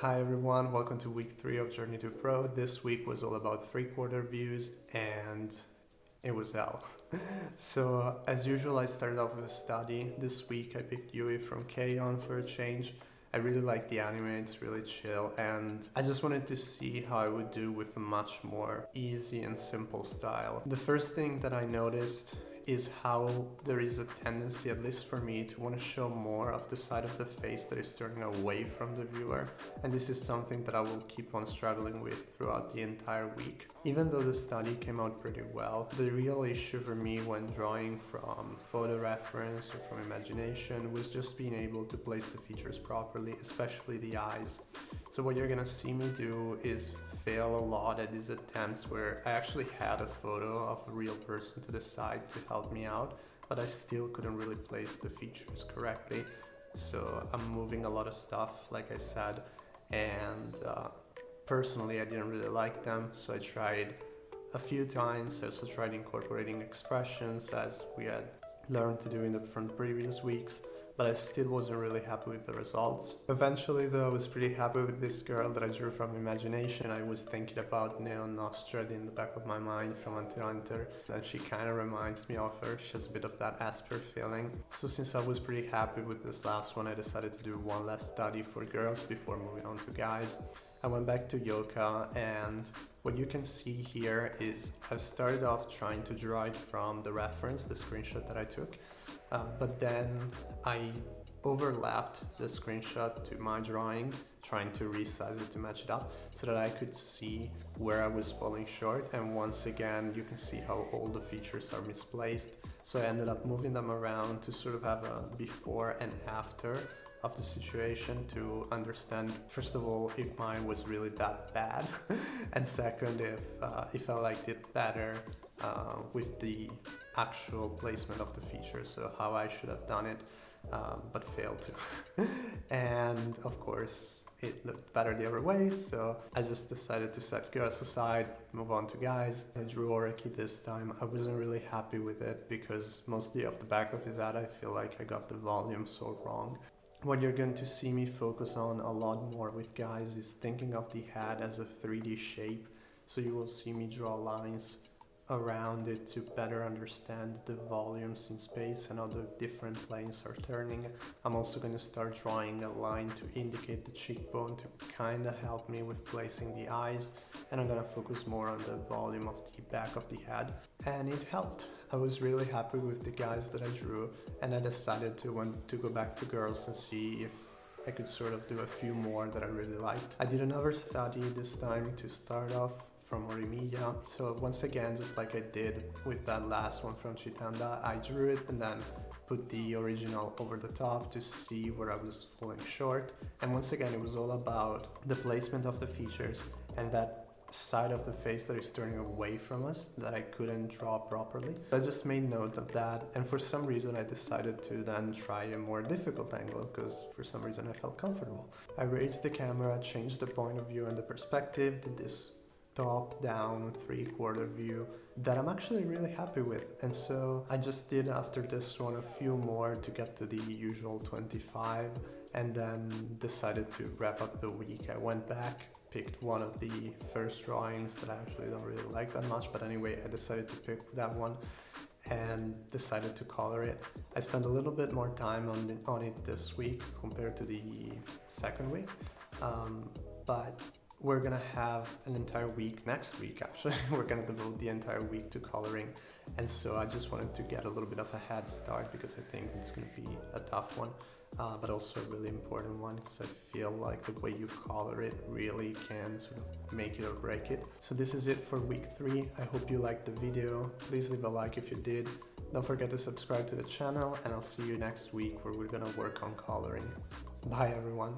Hi everyone, welcome to week 3 of Journey to Pro. This week was all about 3/4 views and it was hell. So as usual I started off with a study. This week I picked Yui from K-On! For a change. I really like the anime, it's really chill and I just wanted to see how I would do with a much more easy and simple style. The first thing that I noticed is how there is a tendency, at least for me, to want to show more of the side of the face that is turning away from the viewer, and this is something that I will keep on struggling with throughout the entire week. Even though the study came out pretty well, the real issue for me when drawing from photo reference or from imagination was just being able to place the features properly, especially the eyes. So what you're gonna see me do is fail a lot at these attempts where I actually had a photo of a real person to the side to help me out, but I still couldn't really place the features correctly. So I'm moving a lot of stuff, like I said, and personally I didn't really like them, so I tried a few times. I also tried incorporating expressions as we had learned to do from the previous weeks, but I still wasn't really happy with the results. Eventually though, I was pretty happy with this girl that I drew from imagination. I was thinking about Neon Nostrad in the back of my mind from Hunter x Hunter, and she kind of reminds me of her. She has a bit of that Asper feeling. So since I was pretty happy with this last one, I decided to do one last study for girls before moving on to guys. I went back to Hyouka, and what you can see here is I've started off trying to draw it from the reference, the screenshot that I took, but then I overlapped the screenshot to my drawing, trying to resize it to match it up so that I could see where I was falling short, and once again you can see how all the features are misplaced. So I ended up moving them around to sort of have a before and after of the situation to understand, first of all, if mine was really that bad, and second, if I liked it better with the actual placement of the features, so how I should have done it, but failed to. And of course, it looked better the other way, so I just decided to set girls aside, move on to guys. I drew Oreki this time. I wasn't really happy with it because mostly off the back of his head, I feel like I got the volume so wrong. What you're going to see me focus on a lot more with guys is thinking of the head as a 3D shape. So you will see me draw lines around it to better understand the volumes in space and how the different planes are turning. I'm also going to start drawing a line to indicate the cheekbone to kind of help me with placing the eyes, and I'm going to focus more on the volume of the back of the head, and it helped. I was really happy with the guys that I drew, and I decided to go back to girls and see if I could sort of do a few more that I really liked. I did another study this time to start off from Horimiya. So once again, just like I did with that last one from Chitanda, I drew it and then put the original over the top to see where I was falling short. And once again, it was all about the placement of the features and that side of the face that is turning away from us that I couldn't draw properly. I just made note of that, and for some reason I decided to then try a more difficult angle because for some reason I felt comfortable. I raised the camera, changed the point of view and the perspective, did this top-down 3/4 view that I'm actually really happy with, and so I just did after this one a few more to get to the usual 25 and then decided to wrap up the week. I went back, picked one of the first drawings that I actually don't really like that much, but anyway I decided to pick that one and decided to color it. I spent a little bit more time on it this week compared to the second week, but we're gonna have an entire week next week. Actually we're gonna devote the entire week to coloring, and so I just wanted to get a little bit of a head start because I think it's gonna be a tough one, but also a really important one because I feel like the way you color it really can sort of make it or break it. So this is it for week 3. I hope you liked the video. Please leave a like if you did. Don't forget to subscribe to the channel, and I'll see you next week where we're gonna work on coloring. Bye everyone.